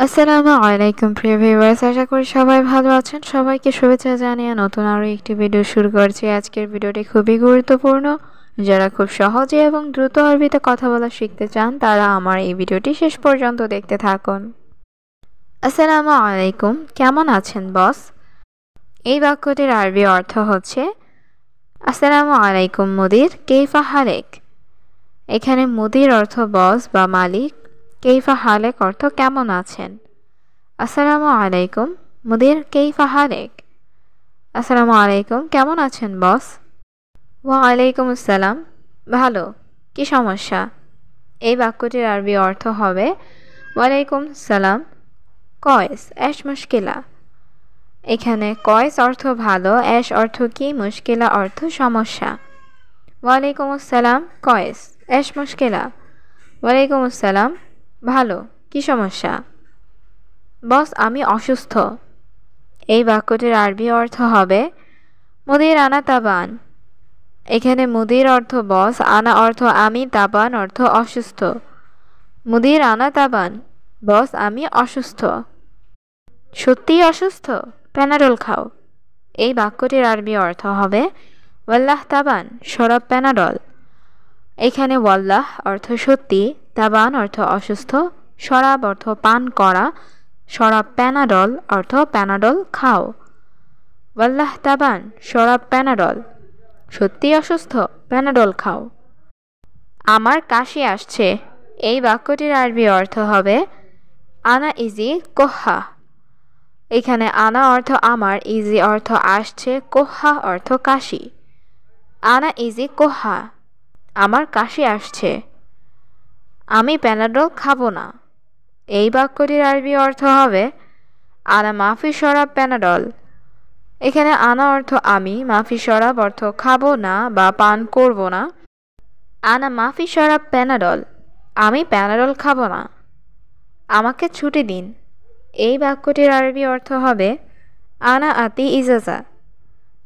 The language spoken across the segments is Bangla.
আসসালামু আলাইকুম প্রিয় ভিউয়ার্স, আশা করি সবাই ভালো আছেন। সবাইকে শুভেচ্ছা জানিয়ে নতুন আরও একটি ভিডিও শুরু করছি। আজকের ভিডিওটি খুবই গুরুত্বপূর্ণ। যারা খুব সহজে এবং দ্রুত আরবিতে কথা বলা শিখতে চান তারা আমার এই ভিডিওটি শেষ পর্যন্ত দেখতে থাকুন। আসসালামু আলাইকুম, কেমন আছেন বস? এই বাক্যটির আরবি অর্থ হচ্ছে আসসালামু আলাইকুম মুদির, কেইফা হালেক। এখানে মুদির অর্থ বস বা মালিক, কেইফা হালেক অর্থ কেমন আছেন। আসসালামু আলাইকুম মুদির, কেইফা হালেক। আসসালামু আলাইকুম, কেমন আছেন বস? ওয়ালাইকুম আসসালাম, ভালো, কি সমস্যা? এই বাক্যটির আরবি অর্থ হবে ওয়ালাইকুম সালাম, কয়েস এশ মুশকিলা। এখানে কয়েস অর্থ ভালো, এশ অর্থ কি, মুশকিলা অর্থ সমস্যা। ওয়ালাইকুম আসসালাম কয়েস এশ মুশকিলা। ওয়ালাইকুম আসসালাম, ভালো, কি সমস্যা? বস আমি অসুস্থ। এই বাক্যটির আরবি অর্থ হবে মুদির আনা তাবান। এখানে মুদির অর্থ বস, আনা অর্থ আমি, তাবান অর্থ অসুস্থ। মুদির আনা তাবান, বস আমি অসুস্থ। সত্যিই অসুস্থ? প্যানাডল খাও। এই বাক্যটির আরবি অর্থ হবে ওয়াল্লাহ তাবান, শরাব প্যানাডল। এখানে ওয়াল্লাহ অর্থ সত্যি, তাবান অর্থ অসুস্থ, শরাব অর্থ পান করা, শরাব প্যানাডল অর্থ প্যানাডল খাও। ওয়াল্লাহ তাবান, শরাব প্যানাডল, সত্যি অসুস্থ, প্যানাডল খাও। আমার কাশি আসছে। এই বাক্যটির আরবি অর্থ হবে আনা ইজি কোহা। এখানে আনা অর্থ আমার, ইজি অর্থ আসছে, কোহা অর্থ কাশি। আনা ইজি কোহা, আমার কাশি আসছে। আমি প্যানাডল খাবো না। এই বাক্যটির আরবি অর্থ হবে আনা মাফি শরাব প্যানাডল। এখানে আনা অর্থ আমি, মাফি শরাব অর্থ খাবো না বা পান করব না। আনা মাফি শরাব প্যানাডল, আমি প্যানাডল খাবো না। আমাকে ছুটি দিন। এই বাক্যটির আরবি অর্থ হবে আনা আতি ইজাজা।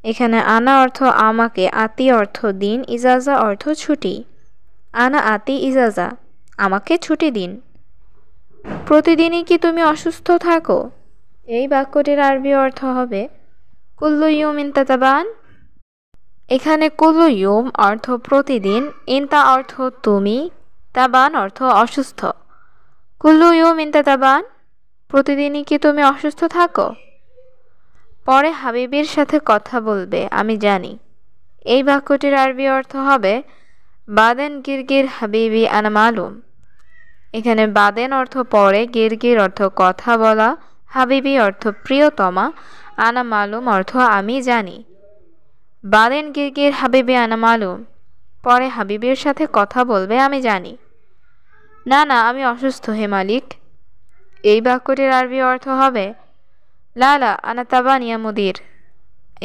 এখানে আনা অর্থ আমাকে, আতি অর্থ দিন, ইজাজা অর্থ ছুটি। আনা আতি ইজাজা, আমাকে ছুটি দিন। প্রতিদিনই কি তুমি অসুস্থ থাকো? এই বাক্যটির আরবি অর্থ হবে কুল্লু ইয়ুমিন তাতাবান। এখানে কুল্লু ইয়ুম অর্থ প্রতিদিন, ইনতা অর্থ তুমি, তাবান অর্থ অসুস্থ। কুল্লু ইয়ুমিন তাতাবান, প্রতিদিনই কি তুমি অসুস্থ থাকো? পরে হাবিবির সাথে কথা বলবে, আমি জানি। এই বাক্যটির আরবি অর্থ হবে বাদেন গিরগির হাবিবি আনা মালুম। এখানে বাদেন অর্থ পরে, গিরগির অর্থ কথা বলা, হাবিবি অর্থ প্রিয়তমা, আনা মালুম অর্থ আমি জানি। বাদেন গিরগির হাবিবি আনা মালুম, পরে হাবিবের সাথে কথা বলবে, আমি জানি। না না, আমি অসুস্থ হে মালিক। এই বাক্যটির আরবি অর্থ হবে লালা আনা তাবান ইয়া মুদির।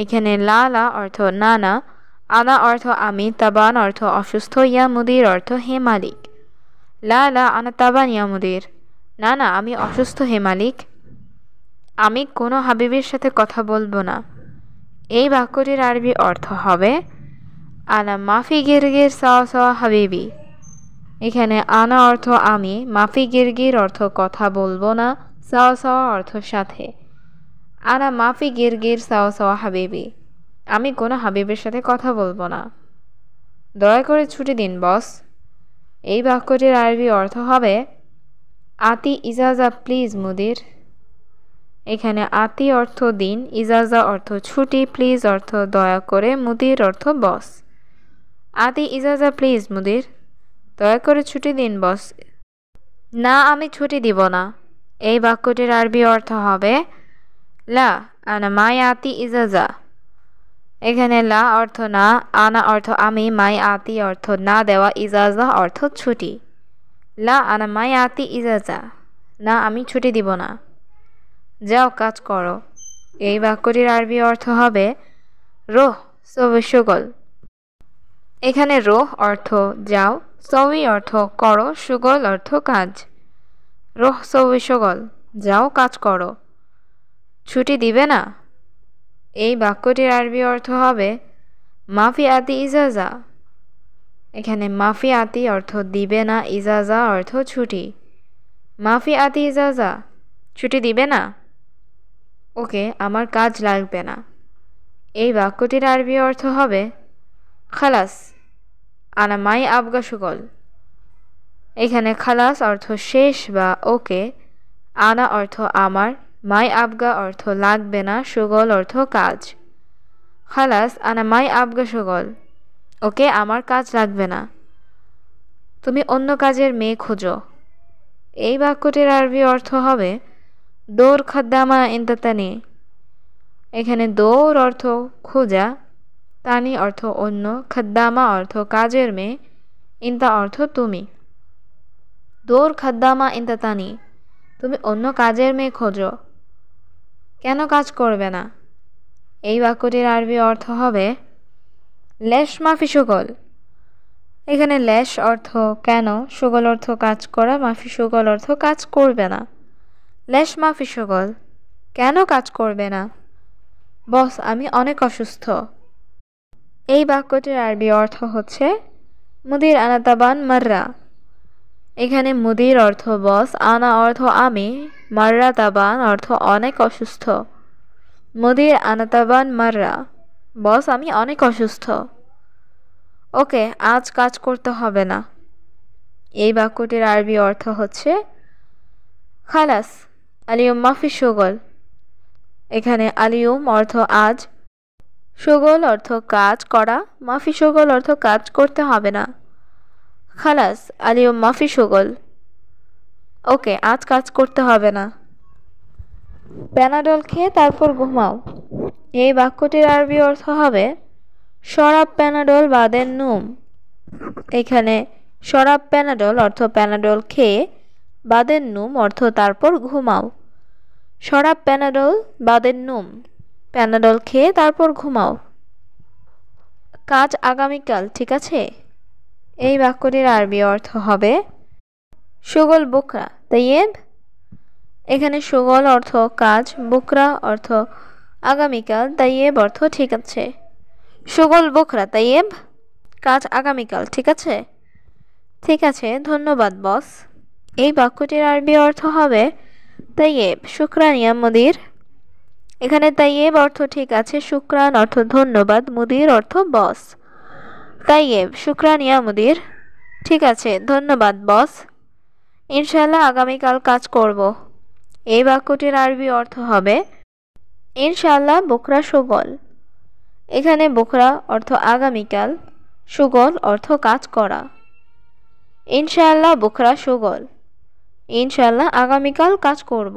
এখানে লালা অর্থ না না, আনা অর্থ আমি, তাবান অর্থ অসুস্থ, ইয়া মুদির অর্থ হে মালিক। লালা আনা তাবান ইয়া মুদির, না না আমি অসুস্থ হে মালিক। আমি কোনো হাবিবের সাথে কথা বলবো না। এই বাক্যটির আরবি অর্থ হবে আনা মাফি গিরগির সাওয়া সাওয়া হাবিবি। এখানে আনা অর্থ আমি, মাফি গিরগির অর্থ কথা বলবো না, সাওয়া সাওয়া অর্থ সাথে। আনা মাফি গিরগির সাওয়া সাওয়া হাবিবি, আমি কোনো হাবিবের সাথে কথা বলবো না। দয়া করে ছুটি দিন বস। এই বাক্যটির আরবি অর্থ হবে আতি ইজাজা প্লিজ মুদির। এখানে আতি অর্থ দিন, ইজাজা অর্থ ছুটি, প্লিজ অর্থ দয়া করে, মুদির অর্থ বস। আতি ইজাজা প্লিজ মুদির, দয়া করে ছুটি দিন বস। না আমি ছুটি দিব না। এই বাক্যটির আরবি অর্থ হবে লা আনা মাই আতি ইজাজা। এখানে লা অর্থ না, আনা অর্থ আমি, মাই আতি অর্থ না দেওয়া, ইজাজা অর্থ ছুটি। লা আনা মাই আতি ইজাজা, না আমি ছুটি দিব না। যাও কাজ করো। এই বাক্যটির আরবি অর্থ হবে রোহ সবি সুগল। এখানে রোহ অর্থ যাও, সবি অর্থ করো, সুগল অর্থ কাজ। রোহ সবি সুগল, যাও কাজ করো। ছুটি দিবে না? এই বাক্যটির আরবি অর্থ হবে মাফি আতি ইজাজা। এখানে মাফি আতি অর্থ দিবে না, ইজাজা অর্থ ছুটি। মাফি আতি ইজাজা, ছুটি দিবে না? ওকে, আমার কাজ লাগবে না। এই বাক্যটির আরবি অর্থ হবে খালাস আনা মাই আবগা শুগল। এখানে খালাস অর্থ শেষ বা ওকে, আনা অর্থ আমার, মাই আবগা অর্থ লাগবে না, শুগল অর্থ কাজ। খালাস আনা মাই আবগা শুগল, ওকে আমার কাজ লাগবে না। তুমি অন্য কাজের মেয়ে খোঁজো। এই বাক্যটির আরবি অর্থ হবে দৌড় খাদ্দামা ইন্তাতানি। এখানে দৌড় অর্থ খোঁজা, তানি অর্থ অন্য, খাদ্দামা অর্থ কাজের মেয়ে, ইন্তা অর্থ তুমি। দৌড় খাদ্দামা ইন্তাতানি, তুমি অন্য কাজের মেয়ে খোঁজো। কেন কাজ করবে না? এই বাক্যটির আরবি অর্থ হবে লেশ মাফি সুগল। এখানে লেশ অর্থ কেন, সুগল অর্থ কাজ করা, মাফি সুগল অর্থ কাজ করবে না। লেশ মাফি সুগল, কেন কাজ করবে না? বস, আমি অনেক অসুস্থ। এই বাক্যটির আরবি অর্থ হচ্ছে মুদির আনা তাবান মাররা। এখানে মুদির অর্থ বস, আনা অর্থ আমি, মাররা তাবান অর্থ অনেক অসুস্থ। মুদির আনা তাবান মাররা, বস আমি অনেক অসুস্থ। ওকে, আজ কাজ করতে হবে না। এই বাক্যটির আরবি অর্থ হচ্ছে খালাস আলিয়ম মাফি সুগল। এখানে আলিয়ম অর্থ আজ, সুগল অর্থ কাজ করা, মাফি সুগল অর্থ কাজ করতে হবে না। খালাস আলিয়ম মাফি সুগল, ওকে আজ কাজ করতে হবে না। প্যানাডল খেয়ে তারপর ঘুমাও। এই বাক্যটির আরবি অর্থ হবে শরাব প্যানাডল বাদের নুম। এখানে শরাব প্যানাডল অর্থ প্যানাডল খেয়ে, বাদের নুম অর্থ তারপর ঘুমাও। শরাব প্যানাডল বাদের নুম, প্যানাডল খেয়ে তারপর ঘুমাও। কাজ আগামীকাল, ঠিক আছে? এই বাক্যটির আরবি অর্থ হবে সুগল বুকরা তাইয়েব। এখানে সুগল অর্থ কাজ, বুকরা অর্থ আগামীকাল, তাইয়েব অর্থ ঠিক আছে। সুগল বুকরা তাইয়েব, কাজ আগামীকাল, ঠিক আছে? ঠিক আছে, ধন্যবাদ বস। এই বাক্যটির আরবি অর্থ হবে তাইয়েব শুক্রান ইয়া মুদির। এখানে তাইয়েব অর্থ ঠিক আছে, শুক্রান অর্থ ধন্যবাদ, মুদির অর্থ বস। তাইয়েব শুক্রান ইয়া মুদির, ঠিক আছে ধন্যবাদ বস। ইনশাল্লাহ আগামীকাল কাজ করব। এই বাক্যটির আরবি অর্থ হবে ইনশাল্লাহ বুকরা সুগল। এখানে বুকরা অর্থ আগামীকাল, সুগল অর্থ কাজ করা। ইনশাল্লাহ বুকরা সুগল, ইনশাল্লাহ আগামীকাল কাজ করব।